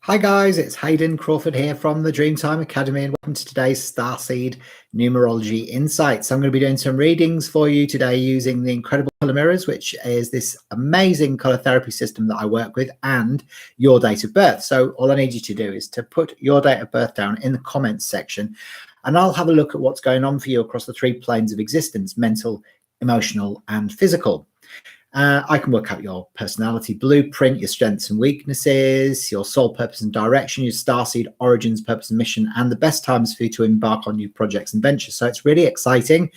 Hi guys, it's Hayden Crawford here from the Dreamtime Academy and welcome to today's Starseed Numerology Insights. I'm going to be doing some readings for you today using the incredible color mirrors, which is this amazing color therapy system that I work with, and your date of birth. So all I need you to do is to put your date of birth down in the comments section and I'll have a look at what's going on for you across the three planes of existence: mental, emotional and physical. I can work out your personality blueprint, your strengths and weaknesses, your soul purpose and direction, your starseed origins, purpose and mission, and the best times for you to embark on new projects and ventures. So it's really exciting.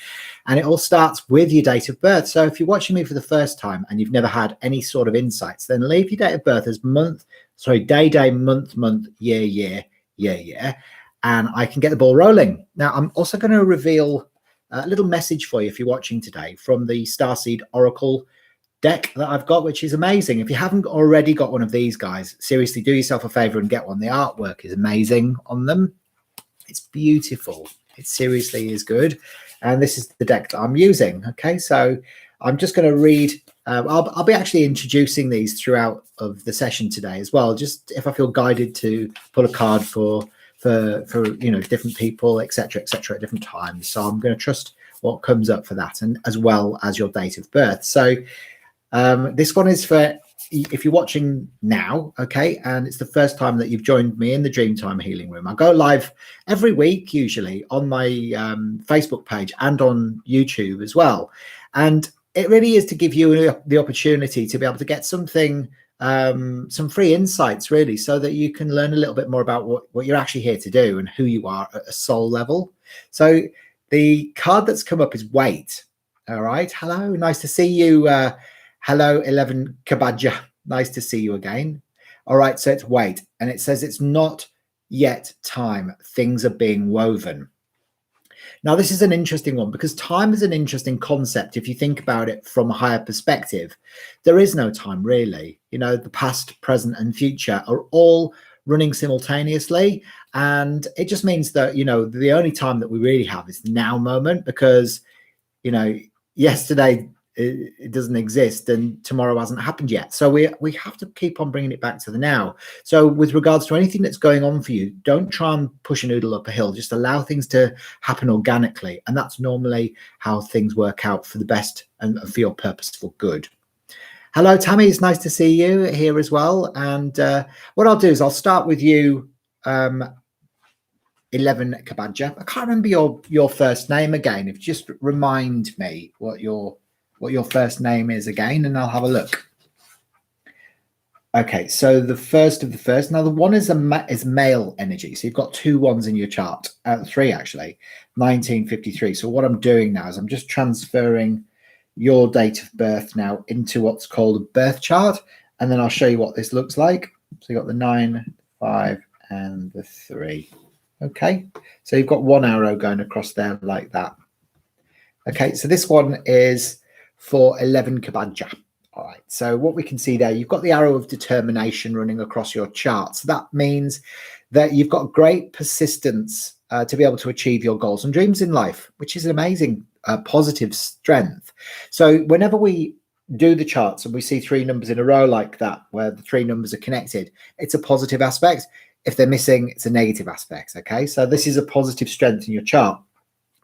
And it all starts with your date of birth. So if you're watching me for the first time and you've never had any sort of insights, then leave your date of birth as day, month, year. And I can get the ball rolling. Now, I'm also going to reveal a little message for you if you're watching today from the Starseed Oracle deck that I've got, which is amazing. If you haven't already got one of these guys, seriously do yourself a favor and get one. The artwork is amazing on them. It's beautiful. It seriously is good. And this is the deck that I'm using. Okay, so I'm just going to read. I'll be actually introducing these throughout of the session today as well, just if I feel guided to pull a card for different people, etc at different times. So I'm going to trust what comes up for that, and as well as your date of birth. So this one is for if you're watching now, okay, and it's the first time that you've joined me in the Dreamtime Healing Room. I go live every week, usually on my Facebook page and on YouTube as well. And it really is to give you the opportunity to be able to get something, some free insights, really, so that you can learn a little bit more about what you're actually here to do and who you are at a soul level. So the card that's come up is Wait. All right. Hello. Nice to see you. Hello, 11 Kabadja. Nice to see you again. All right, so it's Wait. And it says it's not yet time. Things are being woven. Now, this is an interesting one because time is an interesting concept if you think about it from a higher perspective. There is no time, really. You know, the past, present, and future are all running simultaneously. And it just means that, you know, the only time that we really have is the now moment, because, you know, yesterday it doesn't exist and tomorrow hasn't happened yet. So we have to keep on bringing it back to the now. So with regards to anything that's going on for you, don't try and push a noodle up a hill. Just allow things to happen organically, and that's normally how things work out for the best and for your purposeful good. Hello, Tammy. It's nice to see you here as well. And what I'll do is I'll start with you, 11 Kabadja. I can't remember your first name again. If you just remind me what your first name is again, and I'll have a look. Okay, so the first of the first. Now, the one is male energy. So you've got 2 1s in your chart, 3 actually, 1953. So what I'm doing now is I'm just transferring your date of birth now into what's called a birth chart, and then I'll show you what this looks like. So you've got the 9, 5, and the 3. Okay, so you've got 1 arrow going across there like that. Okay, so this one is for 11 Kabadja. All right, so what we can see there, you've got the arrow of determination running across your chart. So that means that you've got great persistence to be able to achieve your goals and dreams in life, which is an amazing positive strength. So whenever we do the charts and we see 3 numbers in a row like that, where the 3 numbers are connected, it's a positive aspect. If they're missing, it's a negative aspect. Okay, so this is a positive strength in your chart.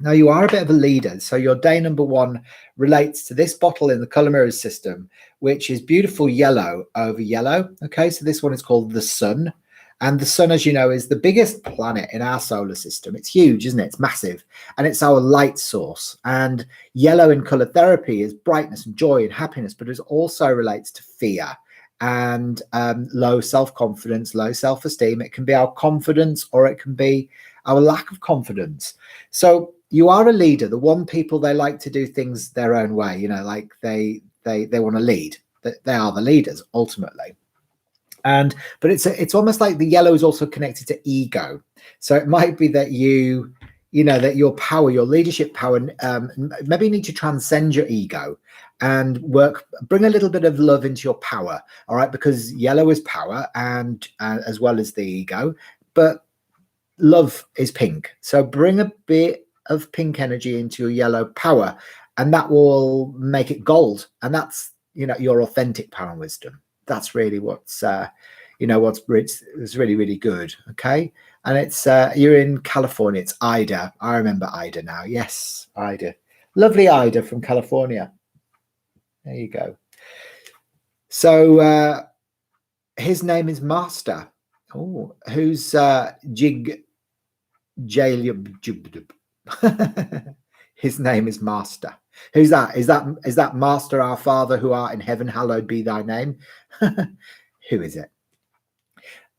Now, you are a bit of a leader. So your day number 1 relates to this bottle in the color mirrors system, which is beautiful yellow over yellow. Okay, so this one is called the sun. And the sun, as you know, is the biggest planet in our solar system. It's huge, isn't it? It's massive. And it's our light source. And yellow in color therapy is brightness and joy and happiness, but it also relates to fear and low self-confidence, low self-esteem. It can be our confidence, or it can be our lack of confidence. So you are a leader. The one people, they like to do things their own way, you know, like they want to lead. They are the leaders ultimately. But it's almost like the yellow is also connected to ego. So it might be that that your power, your leadership power, maybe you need to transcend your ego and bring a little bit of love into your power. All right, because yellow is power, and as well as the ego, but love is pink. So bring a bit of pink energy into your yellow power, and that will make it gold. And that's, your authentic power and wisdom. That's really what's you know what's it's really, really good. Okay. And it's you're in California. It's Ida. I remember Ida now. Yes, Ida. Lovely Ida from California. There you go. So his name is Master. Oh, who's Jig Jalub? His name is Master. Who's that? Is that Master, our Father who art in heaven, hallowed be thy name? Who is it?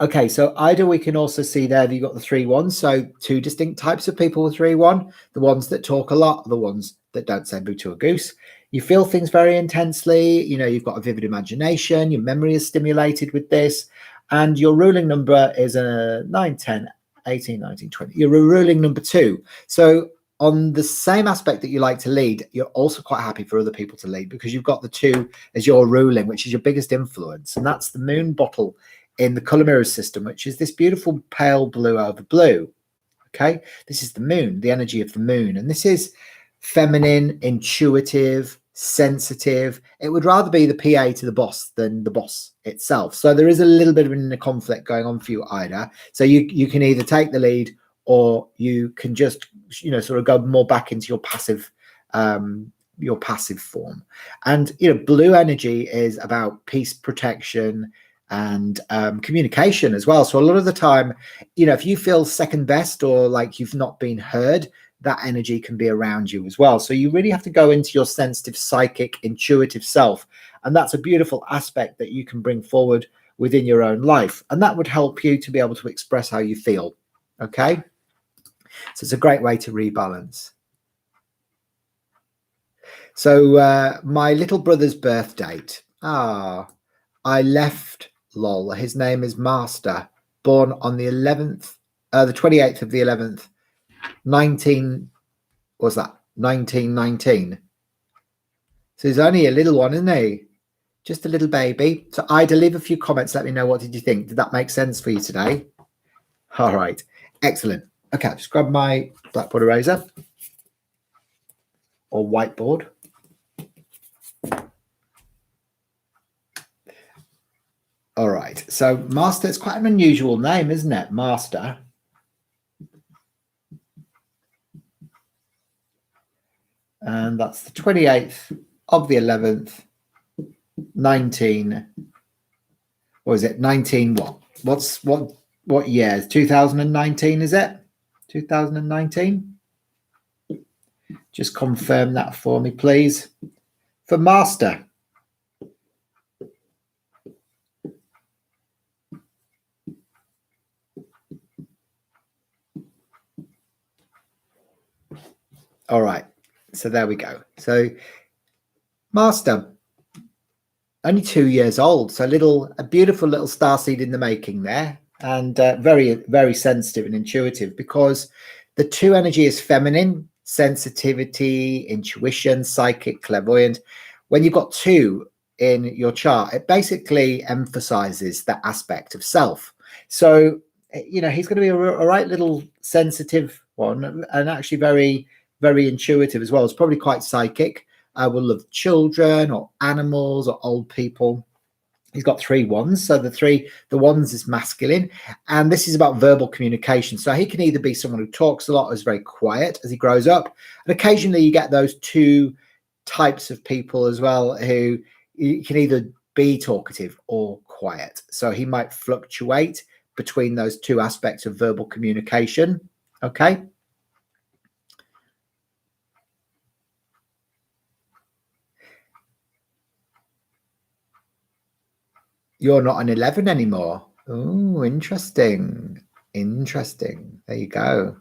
Okay, so Ida, we can also see there that you've got the 3-1. So 2 distinct types of people with 3-1. The ones that talk a lot, the ones that don't say boo to a goose. You feel things very intensely. You know, you've got a vivid imagination. Your memory is stimulated with this. And your ruling number is a 9, 10, 18, 19, 20. You're a ruling number 2. So on the same aspect that you like to lead, you're also quite happy for other people to lead because you've got the 2 as your ruling, which is your biggest influence. And that's the moon bottle in the color mirror system, which is this beautiful pale blue over blue. Okay, this is the moon, the energy of the moon, and this is feminine, intuitive, sensitive. It would rather be the PA to the boss than the boss itself. So there is a little bit of a conflict going on for you, Ida. So you can either take the lead or you can just, you know, sort of go more back into your passive form. And you know, blue energy is about peace, protection, and communication as well. So a lot of the time, you know, if you feel second best or like you've not been heard, that energy can be around you as well. So you really have to go into your sensitive, psychic, intuitive self. And that's a beautiful aspect that you can bring forward within your own life. And that would help you to be able to express how you feel. Okay. So it's a great way to rebalance. So my little brother's birth date. I left lol. His name is Master, born on the 11th, the 28th of the 11th, 1919. So he's only a little one, isn't he? Just a little baby. So Ida, leave a few comments. Let me know, what did you think? Did that make sense for you today? All right. Excellent. Okay, I'll just grab my blackboard eraser or whiteboard. All right, so Master, it's quite an unusual name, isn't it? Master. And that's the 28th of the 11th, 19. What is it? 19 what? What year? 2019, is it? 2019? Just confirm that for me, please. For Master. All right, so there we go. So Master, only 2 years old, so a beautiful little starseed in the making there, and very, very sensitive and intuitive, because the 2 energy is feminine, sensitivity, intuition, psychic, clairvoyant. When you've got 2 in your chart, it basically emphasizes that aspect of self. So, you know, he's going to be a right little sensitive one, and actually very, very intuitive as well. It's probably quite psychic. Will love children or animals or old people. He's got 3 wands. So the wands is masculine, and this is about verbal communication. So he can either be someone who talks a lot or is very quiet as he grows up. And occasionally you get those 2 types of people as well, who can either be talkative or quiet. So he might fluctuate between those 2 aspects of verbal communication. Okay. You're not an 11 anymore. Oh, interesting. Interesting. There you go.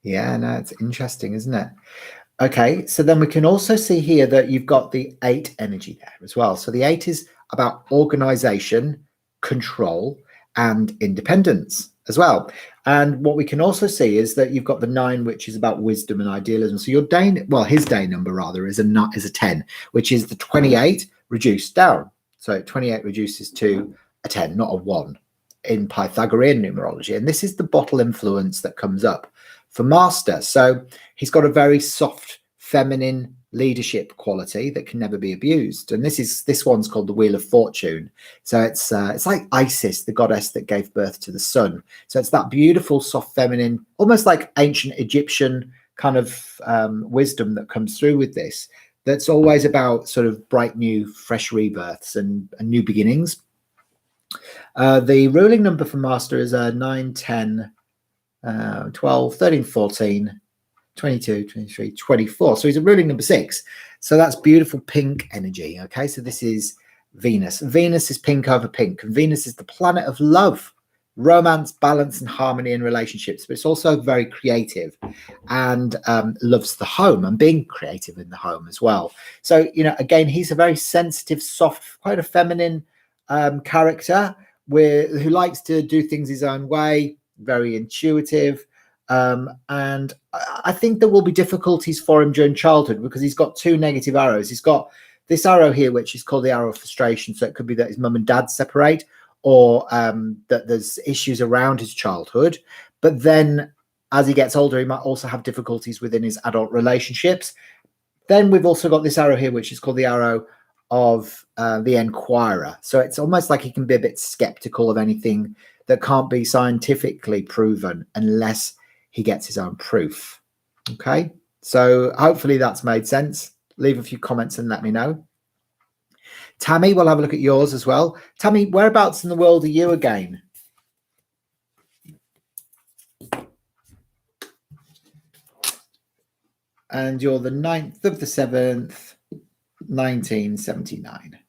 Yeah, no, it's interesting, isn't it? Okay, so then we can also see here that you've got the 8 energy there as well. So the 8 is about organization, control, and independence as well. And what we can also see is that you've got the 9, which is about wisdom and idealism. So your day, well, his day number rather is a 10, which is the 28 reduced down. So 28 reduces to a 10, not a 1 in Pythagorean numerology. And this is the bottle influence that comes up for Master. So he's got a very soft, feminine leadership quality that can never be abused. And this one's called the Wheel of Fortune. So it's like Isis, the goddess that gave birth to the sun. So it's that beautiful, soft, feminine, almost like ancient Egyptian kind of wisdom that comes through with this. That's always about sort of bright, new, fresh rebirths and new beginnings. The ruling number for Master is 9, 10, 12, 13, 14, 22, 23, 24. So he's a ruling number 6. So that's beautiful pink energy. Okay, so this is Venus. Venus is pink over pink. And Venus is the planet of love, romance, balance, and harmony in relationships. But it's also very creative and loves the home and being creative in the home as well. So, you know, again, he's a very sensitive, soft, quite a feminine character who likes to do things his own way, very intuitive. And I think there will be difficulties for him during childhood because he's got 2 negative arrows. He's got this arrow here, which is called the arrow of frustration. So it could be that his mum and dad separate, or that there's issues around his childhood. But then as he gets older, he might also have difficulties within his adult relationships. Then we've also got this arrow here, which is called the arrow of the Enquirer. So it's almost like he can be a bit skeptical of anything that can't be scientifically proven unless he gets his own proof. Okay, so hopefully that's made sense. Leave a few comments and let me know. Tammy, we'll have a look at yours as well. Tammy, whereabouts in the world are you again? And you're the 9th of the 7th, 1979.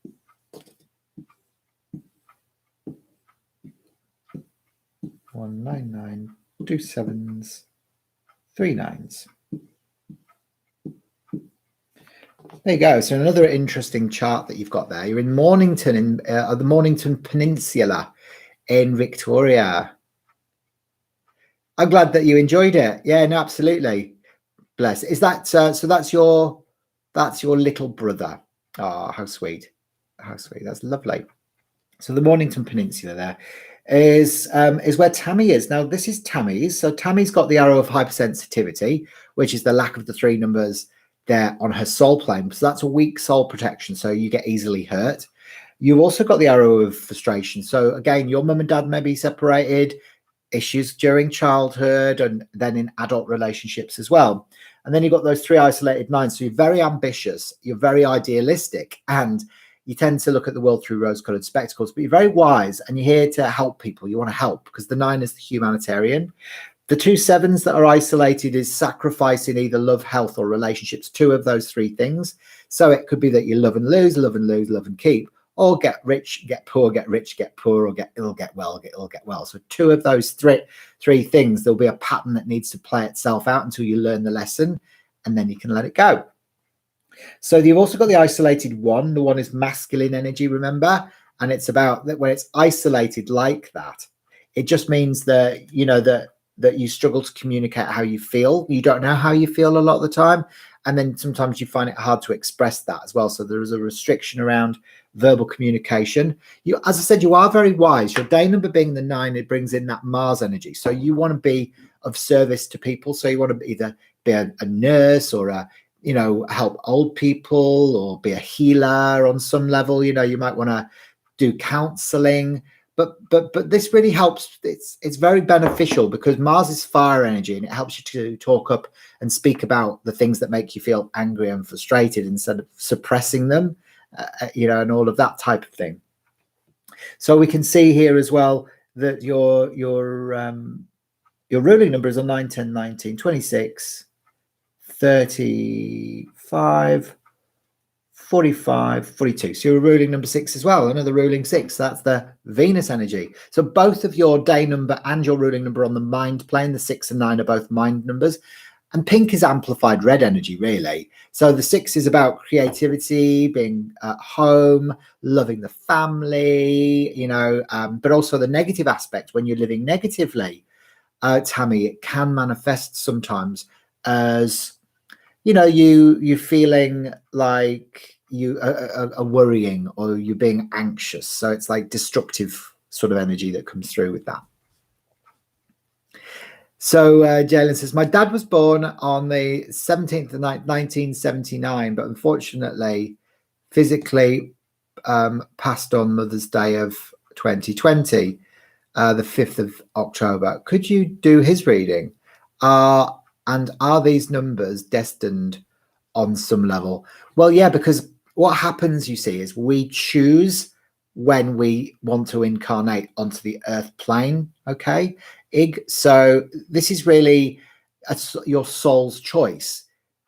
One, 9, 9, 2 sevens, 3 9s. There you go. So another interesting chart that you've got there. You're in Mornington, in the Mornington Peninsula in Victoria. I'm glad that you enjoyed it. Yeah, no, absolutely. Bless. Is that so? That's your little brother. Oh, how sweet, how sweet. That's lovely. So the Mornington Peninsula there is where Tammy is. Now this is Tammy's. So Tammy's got the arrow of hypersensitivity, which is the lack of the 3 numbers there on her soul plane. So that's a weak soul protection. So you get easily hurt. You've also got the arrow of frustration. So again, your mum and dad may be separated, issues during childhood, and then in adult relationships as well. And then you've got those 3 isolated 9s. So you're very ambitious, you're very idealistic, and you tend to look at the world through rose-colored spectacles, but you're very wise and you're here to help people. You want to help because the 9 is the humanitarian. The 2 7s that are isolated is sacrificing either love, health, or relationships, 2 of those 3 things. So it could be that you love and lose, love and lose, love and keep, or get rich, get poor, get rich, get poor, or get ill, get well, get ill, get well. So 2 of those three things, there'll be a pattern that needs to play itself out until you learn the lesson, and then you can let it go. So you've also got the isolated 1. The 1 is masculine energy, remember? And it's about that when it's isolated like that, it just means that, you know, that you struggle to communicate how you feel. You don't know how you feel a lot of the time. And then sometimes you find it hard to express that as well. So there is a restriction around verbal communication. You, as I said, you are very wise. Your day number being the 9, it brings in that Mars energy. So you want to be of service to people. So you want to either be a nurse or a, you know, help old people or be a healer on some level. You know, you might want to do counseling. But this really helps. It's very beneficial because Mars is fire energy and it helps you to talk up and speak about the things that make you feel angry and frustrated instead of suppressing them, you know, and all of that type of thing. So we can see here as well that your ruling number is a 9, 10, 19, 26, 35, 45, 42. So you're ruling number 6 as well, another ruling 6. That's the Venus energy. So both of your day number and your ruling number on the mind plane, the 6 and 9 are both mind numbers. And pink is amplified red energy, really. So the 6 is about creativity, being at home, loving the family, you know, but also the negative aspect when you're living negatively, Tammy, it can manifest sometimes as, you know, you feeling like you are worrying or you're being anxious. So it's like destructive sort of energy that comes through with that. So Jalen says, my dad was born on the 17th of 1979, but unfortunately, physically passed on Mother's Day of 2020, the 5th of October. Could you do his reading? And are these numbers destined on some level? Well, yeah, because what happens, you see, is we choose when we want to incarnate onto the earth plane. Okay, Ig. So this is really your soul's choice.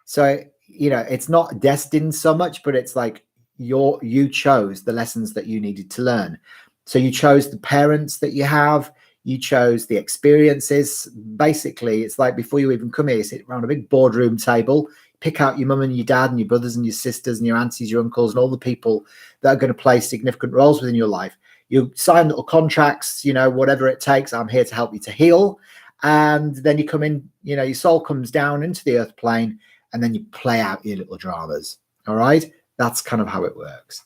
So it's not destined so much, but it's like you chose the lessons that you needed to learn. So you chose the parents that you have, you chose the experiences. Basically, it's like before you even come here, you sit around a big boardroom table, pick out your mum and your dad and your brothers and your sisters and your aunties, your uncles, and all the people that are going to play significant roles within your life. You sign little contracts, whatever it takes. I'm here to help you to heal. And then you come in, your soul comes down into the earth plane, and then you play out your little dramas. All right. That's kind of how it works.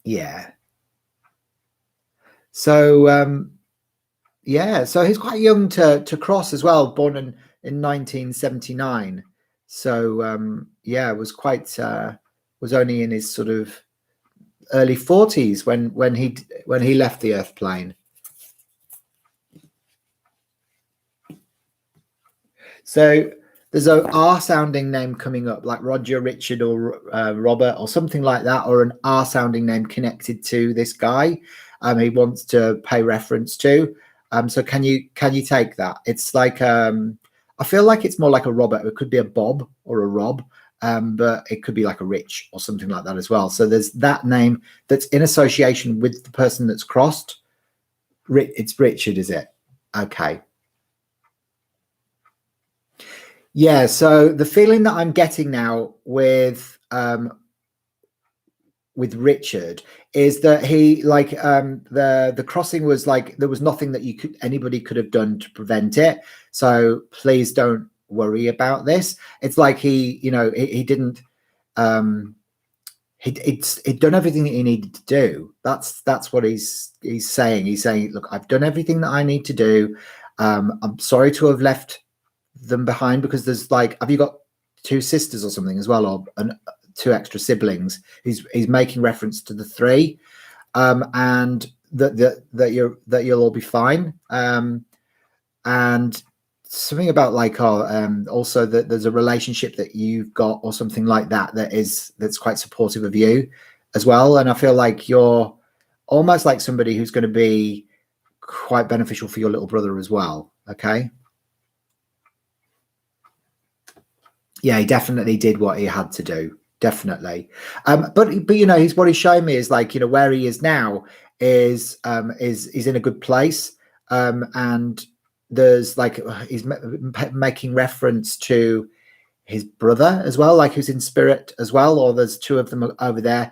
Yeah. So, so he's quite young to cross as well, born in 1979. So, was only in his sort of early 40s when he left the earth plane. So there's a R sounding name coming up, like Roger, Richard, or Robert, or something like that, or an R sounding name connected to this guy. He wants to pay reference to. So can you take that? It's like I feel like it's more like a Robert. It could be a Bob or a Rob, but it could be like a Rich or something like that as well. So there's that name that's in association with the person that's crossed. It's Richard, is it? Okay. Yeah, so the feeling that I'm getting now with Richard is that he the crossing was like there was nothing that anybody could have done to prevent it. So please don't worry about this. It's like he didn't he'd done everything that he needed to do. That's what he's saying. He's saying, look, I've done everything that I need to do. I'm sorry to have left them behind, because there's like, have you got two sisters or something as well, or two extra siblings? He's making reference to the three, and that you'll all be fine, and something about like also that there's a relationship that you've got or something like that's quite supportive of you as well. And I feel like you're almost like somebody who's going to be quite beneficial for your little brother as well. Okay. Yeah, he definitely did what he had to do. Definitely. But what he's showing me is like, where he is now is in a good place. And there's like, he's making reference to his brother as well, like who's in spirit as well, or there's two of them over there.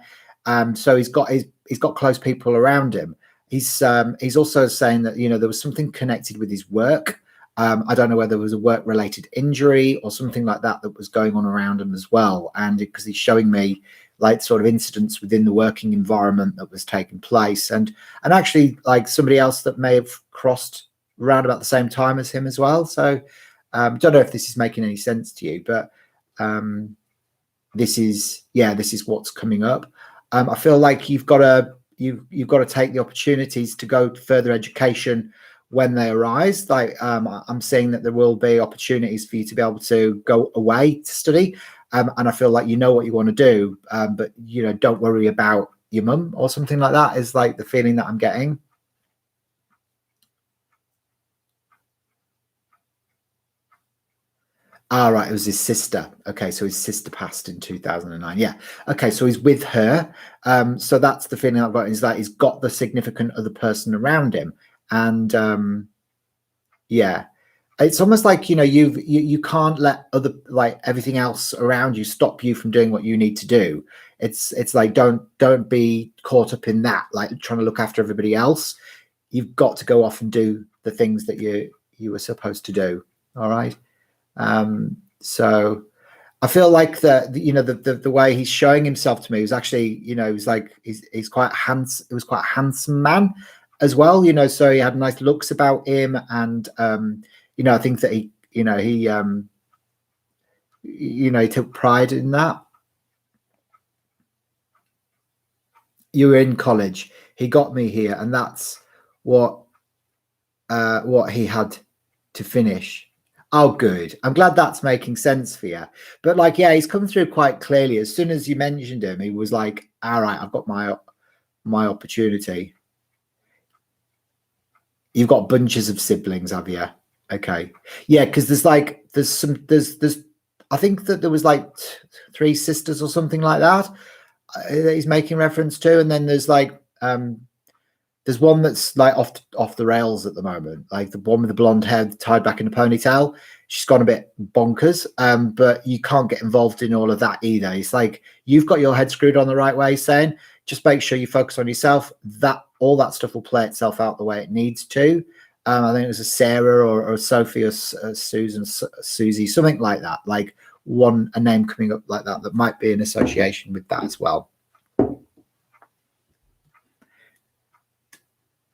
So he's got close people around him. He's also saying that, there was something connected with his work. I don't know whether it was a work-related injury or something like that was going on around him as well. And because he's showing me like sort of incidents within the working environment that was taking place, and actually like somebody else that may have crossed around about the same time as him as well. So don't know if this is making any sense to you, but this is what's coming up. I feel like you've got to take the opportunities to go to further education when they arise. Like I'm saying that there will be opportunities for you to be able to go away to study, and I feel like you know what you want to do, but don't worry about your mum or something like that is like the feeling that I'm getting. Ah, right, it was his sister. Okay, so his sister passed in 2009. Yeah. Okay, so he's with her. So that's the feeling I've got, is that he's got the significant other person around him, and yeah, it's almost like you can't let other, like everything else around you, stop you from doing what you need to do. It's like don't be caught up in that, like trying to look after everybody else. You've got to go off and do the things that you were supposed to do. All right. So I feel like the way he's showing himself to me was actually, he's quite handsome. It was quite a handsome man. as well, you know, so he had nice looks about him, and you know, I think that he he took pride in that. You were in college, he got me here, and that's what he had to finish. Oh, good. I'm glad that's making sense for you. But like, yeah, he's come through quite clearly. As soon as you mentioned him, he was like, all right, I've got my opportunity. You've got bunches of siblings, have you? Okay. Yeah, because there's I think that there was like 3 sisters or something like that he's making reference to, and then there's like there's one that's like off the rails at the moment, like the one with the blonde hair tied back in a ponytail. She's gone a bit bonkers, but you can't get involved in all of that either. It's like you've got your head screwed on the right way, saying just make sure you focus on yourself. That all that stuff will play itself out the way it needs to. I think it was a Sarah or a Sophie or Susan, Susie, something like that. Like a name coming up like that might be an association with that as well.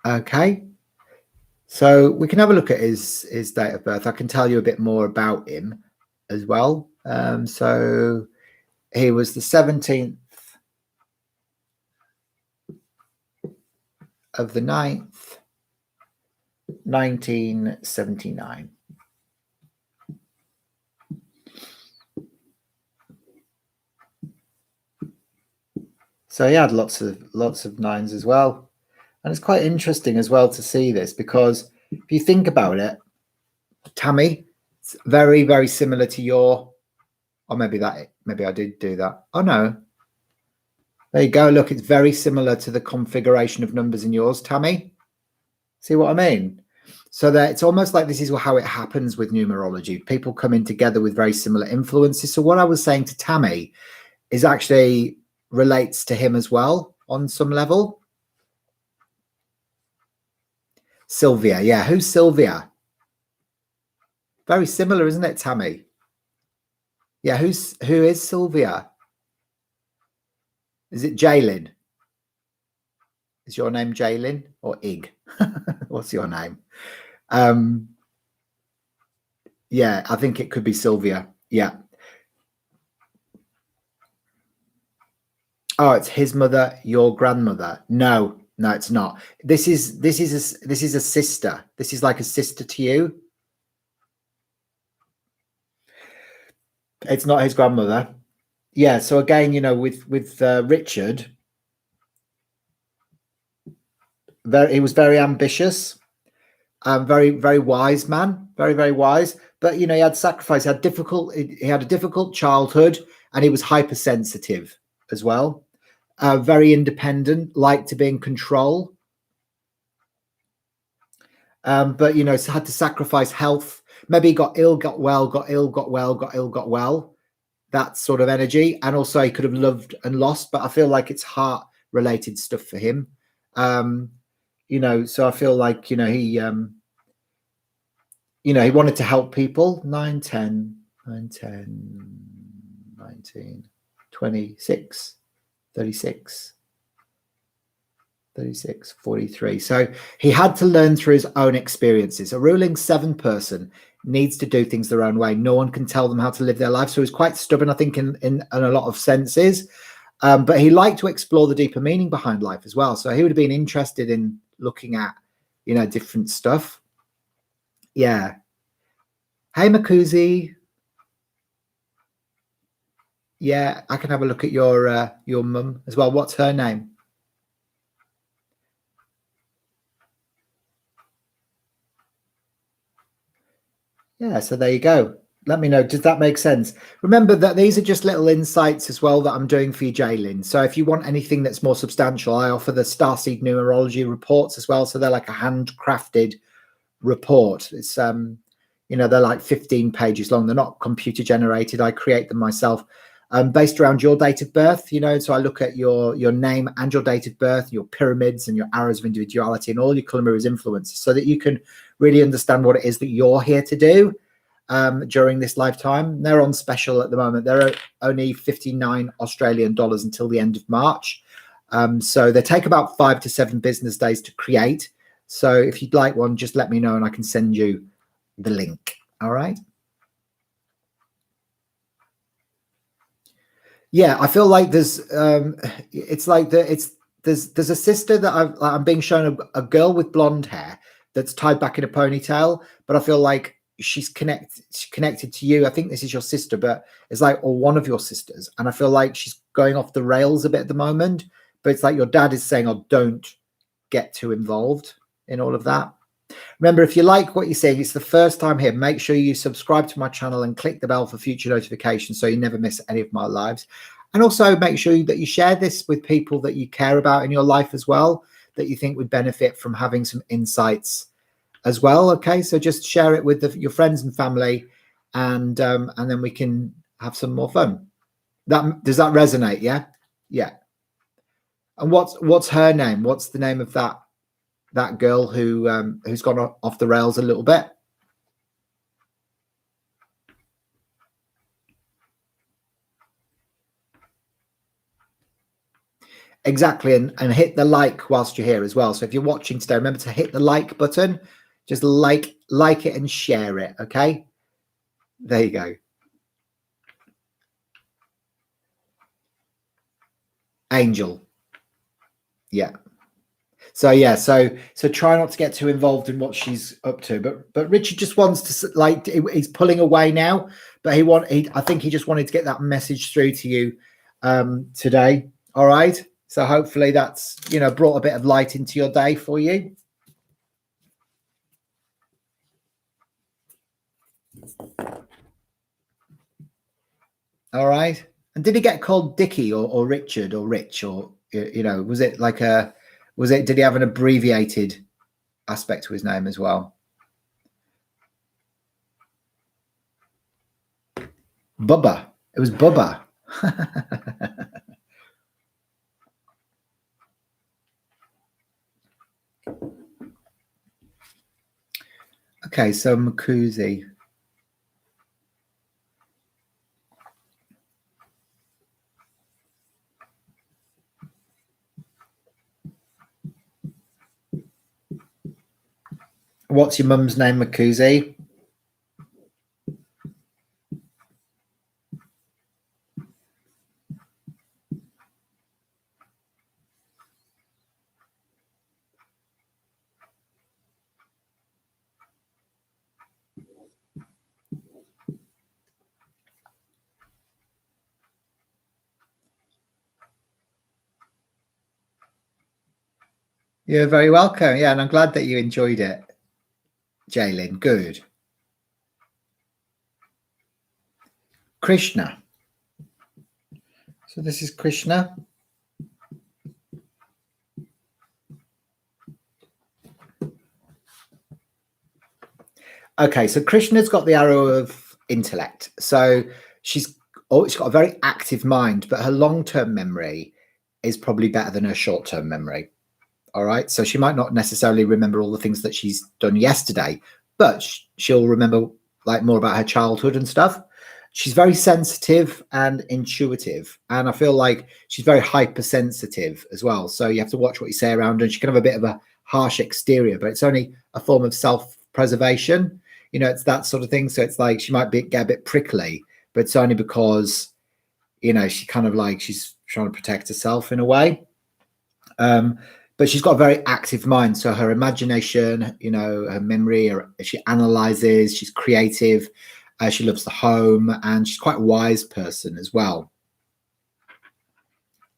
Okay, so we can have a look at his date of birth. I can tell you a bit more about him as well. So he was the 17th of the 9th, 1979. So he had lots of nines as well. And it's quite interesting as well to see this, because if you think about it, Tammy, it's very, very similar to your, or maybe I did do that. Oh no. There you go. Look, it's very similar to the configuration of numbers in yours, Tammy. See what I mean? So that it's almost like this is how it happens with numerology. People come in together with very similar influences. So what I was saying to Tammy is actually relates to him as well on some level. Sylvia, yeah. Who's Sylvia? Very similar, isn't it, Tammy? Yeah, who is Sylvia? Is it Jaylin? Is your name Jaylin or Ig? What's your name? Yeah, I think it could be Sylvia. Yeah. Oh, it's his mother, your grandmother. No, it's not. This is a sister. This is like a sister to you. It's not his grandmother. Yeah. So again, you know, with Richard, he was very ambitious, very, very wise man, very, very wise. But you know, he had sacrifice. He had a difficult childhood, and he was hypersensitive as well. Very independent, liked to be in control. But you know, had to sacrifice health. Maybe he got ill, got well, got ill, got well, got ill, got well. That sort of energy. And also he could have loved and lost, but I feel like it's heart related stuff for him. You know, so I feel like, you know, he wanted to help people. 9, 10, 9, 10, 19, 26, 36. 36, 43. So he had to learn through his own experiences. A ruling 7 person needs to do things their own way. No one can tell them how to live their life. So he's quite stubborn, I think, in a lot of senses. But he liked to explore the deeper meaning behind life as well. So he would have been interested in looking at, you know, different stuff. Yeah. Hey, Makuzi. Yeah, I can have a look at your mum as well. What's her name? Yeah, so there you go. Let me know. Does that make sense? Remember that these are just little insights as well that I'm doing for you, Jaylin. So if you want anything that's more substantial, I offer the Starseed Numerology Reports as well. So they're like a handcrafted report. It's you know, they're like 15 pages long. They're not computer generated. I create them myself, based around your date of birth. You know, so I look at your name and your date of birth, your pyramids and your arrows of individuality, and all your Kulamura's influences, so that you can really understand what it is that you're here to do during this lifetime. They're on special at the moment. They're only 59 Australian dollars until the end of March. So they take about 5 to 7 business days to create. So if you'd like one, just let me know and I can send you the link. All right. Yeah, I feel like there's it's like there's a sister that I'm being shown a girl with blonde hair that's tied back in a ponytail, but I feel like she's connected to you. I think this is your sister, but it's like, or one of your sisters, and I feel like she's going off the rails a bit at the moment. But it's like your dad is saying, "Oh, don't get too involved in all of that." Remember, if you like what you're seeing, it's the first time here, make sure you subscribe to my channel and click the bell for future notifications so you never miss any of my lives. And also make sure that you share this with people that you care about in your life as well, that you think would benefit from having some insights as well. Okay, so just share it with your friends and family, and then we can have some more fun. Does that resonate? Yeah, yeah. And what's her name? What's the name of that girl who's gone off the rails a little bit? Exactly, and hit the like whilst you're here as well. So if you're watching today, remember to hit the like button. Just like it and share it. Okay, there you go. Angel. Yeah. So yeah, so try not to get too involved in what she's up to. But Richard just wants to, like, he's pulling away now, but I think he just wanted to get that message through to you today. All right. So hopefully that's, brought a bit of light into your day for you. All right. And did he get called Dickie or Richard or Rich, or was it like did he have an abbreviated aspect to his name as well? Bubba. It was Bubba. Okay, so Makuzi. What's your mum's name, Makuzi? You're very welcome. Yeah, and I'm glad that you enjoyed it, Jaylin. Good. Krishna. So this is Krishna. Okay, so Krishna's got the arrow of intellect. So she's got a very active mind, but her long-term memory is probably better than her short-term memory. All right. So she might not necessarily remember all the things that she's done yesterday, but she'll remember like more about her childhood and stuff. She's very sensitive and intuitive. And I feel like she's very hypersensitive as well. So you have to watch what you say around her. She can have a bit of a harsh exterior, but it's only a form of self-preservation. It's that sort of thing. So it's like she might get a bit prickly, but it's only because, she kind of like she's trying to protect herself in a way. But she's got a very active mind. So her imagination, her memory, she analyzes, she's creative, she loves the home, and she's quite a wise person as well.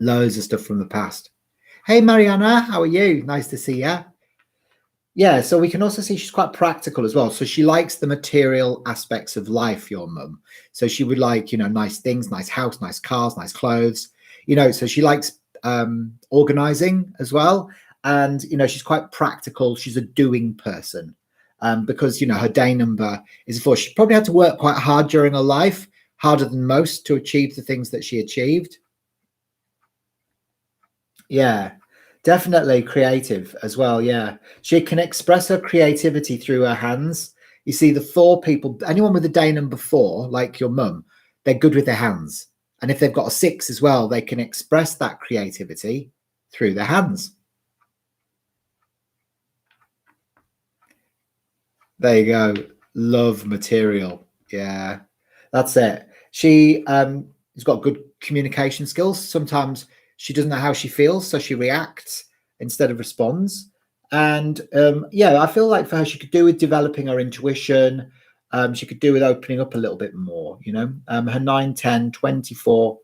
Loads of stuff from the past. Hey, Mariana, how are you? Nice to see you. Yeah, so we can also see she's quite practical as well. So she likes the material aspects of life, your mum. So she would like, nice things, nice house, nice cars, nice clothes, so she likes organizing as well. And she's quite practical. She's a doing person, because her day number is 4. She probably had to work quite hard during her life, harder than most, to achieve the things that she achieved. Yeah, definitely creative as well. Yeah, she can express her creativity through her hands. You see, the 4 people, anyone with a day number 4, like your mum, they're good with their hands. And if they've got a 6 as well, they can express that creativity through their hands. There you go. Love material. Yeah, that's it. She has got good communication skills. Sometimes she doesn't know how she feels, so she reacts instead of responds. And yeah, I feel like for her, she could do with developing her intuition. She could do with opening up a little bit more, you know. Her 9, 10, 24,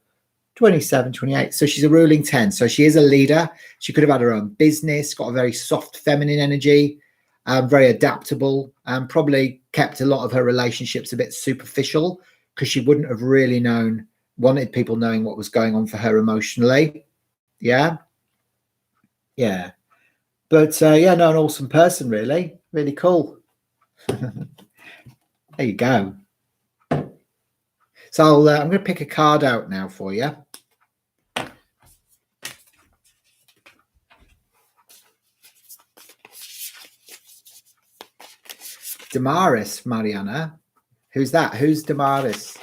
27, 28. So she's a ruling 10. So she is a leader. She could have had her own business, got a very soft feminine energy, very adaptable, and probably kept a lot of her relationships a bit superficial because she wouldn't have really wanted people knowing what was going on for her emotionally. Yeah. Yeah. But yeah, no, an awesome person, really. Really cool. There you go. So I'm going to pick a card out now for you. Damaris, Mariana. Who's that? Who's Damaris?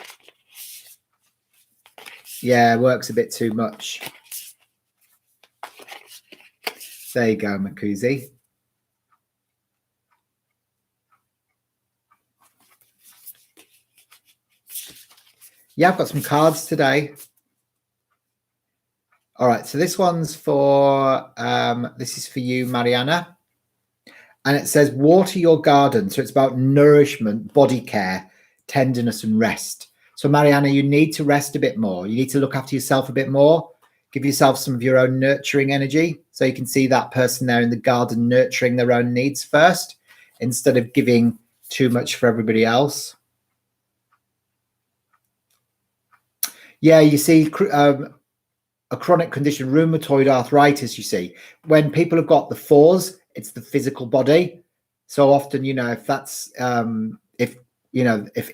Yeah, works a bit too much. There you go, Makuzi. Yeah, I've got some cards today. All right, so this one's for, this is for you, Mariana. And it says, water your garden. So it's about nourishment, body care, tenderness, and rest. So, Mariana, you need to rest a bit more. You need to look after yourself a bit more. Give yourself some of your own nurturing energy. So you can see that person there in the garden nurturing their own needs first, instead of giving too much for everybody else. Yeah, you see a chronic condition, rheumatoid arthritis, you see. When people have got the fours, it's the physical body. So often, you know, if that's, if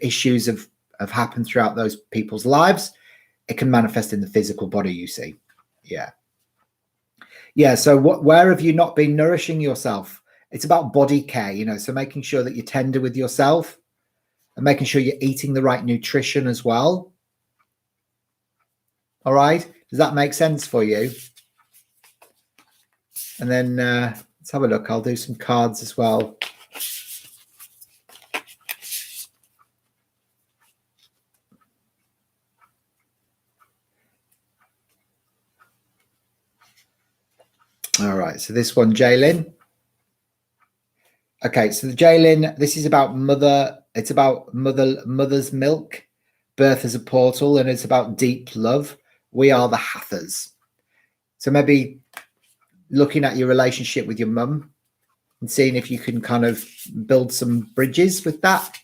issues have happened throughout those people's lives, it can manifest in the physical body, you see. Yeah. Yeah, so where have you not been nourishing yourself? It's about body care, you know, so making sure that you're tender with yourself and making sure you're eating the right nutrition as well. All right. Does that make sense for you? And then let's have a look. I'll do some cards as well. All right. So this one, Jaylin. Okay. So the Jaylin, this is about mother. It's about mother's milk, birth as a portal, and it's about deep love. We are the Hathors. So maybe looking at your relationship with your mum and seeing if you can kind of build some bridges with that.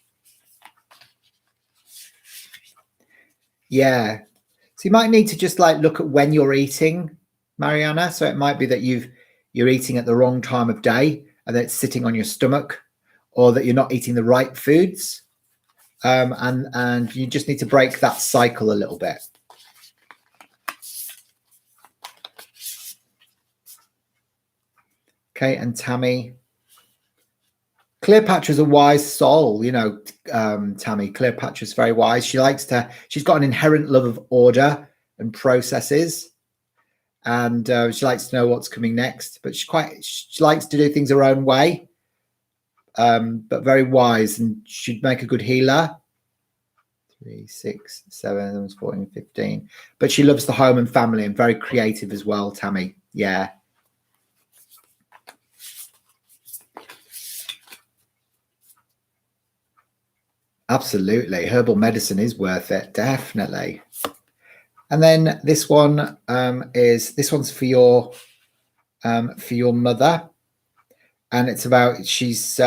Yeah. So you might need to just like look at when you're eating, Mariana. So it might be that you're eating at the wrong time of day and that it's sitting on your stomach, or that you're not eating the right foods. And you just need to break that cycle a little bit. Okay, and Tammy. Cleopatra's a wise soul, you know, Tammy. Cleopatra's very wise. She's got an inherent love of order and processes. And she likes to know what's coming next, but she likes to do things her own way, but very wise, and she'd make a good healer. 3, 6, 7, 14, 15. But she loves the home and family and very creative as well, Tammy. Yeah. Absolutely. Herbal medicine is worth it. Definitely. And then this one this one's for your mother. And it's about, she's,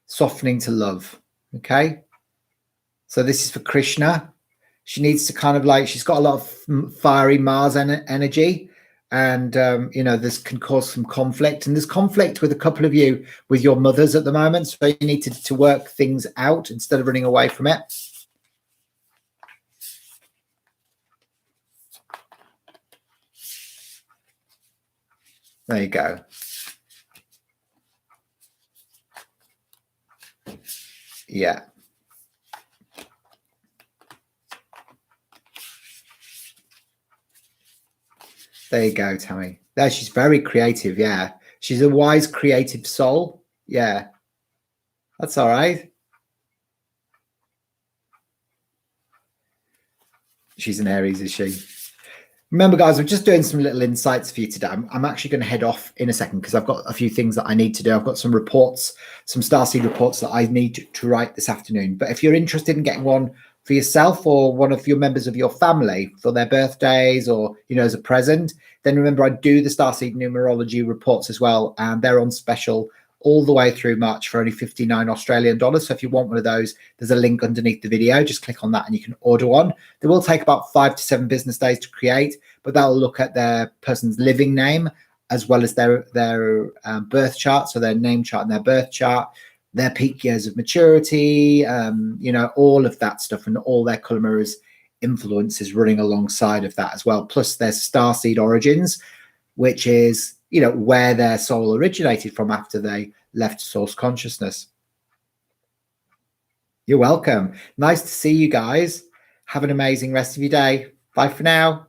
softening to love. Okay. So this is for Krishna. She needs to kind of like, she's got a lot of fiery Mars energy, and you know, this can cause some conflict, and there's conflict with a couple of you with your mothers at the moment, so you need to work things out instead of running away from it. There you go. Yeah. There you go, Tammy. There, she's very creative. Yeah. She's a wise, creative soul. Yeah. That's all right. She's an Aries, is she? Remember, guys, I'm just doing some little insights for you today. I'm actually going to head off in a second because I've got a few things that I need to do. I've got some reports, some Starseed reports that I need to write this afternoon. But if you're interested in getting one for yourself or one of your members of your family for their birthdays or, as a present, then remember I do the Starseed Numerology reports as well. And they're on special all the way through March for only 59 Australian dollars. So if you want one of those, there's a link underneath the video. Just click on that and you can order one. They will take about 5 to 7 business days to create, but that'll look at their person's living name as well as their birth chart, so their name chart and their birth chart, their peak years of maturity, all of that stuff, and all their colour mirrors influences running alongside of that as well. Plus their starseed origins, which is where their soul originated from after they left source consciousness. You're welcome. Nice to see you guys. Have an amazing rest of your day. Bye for now.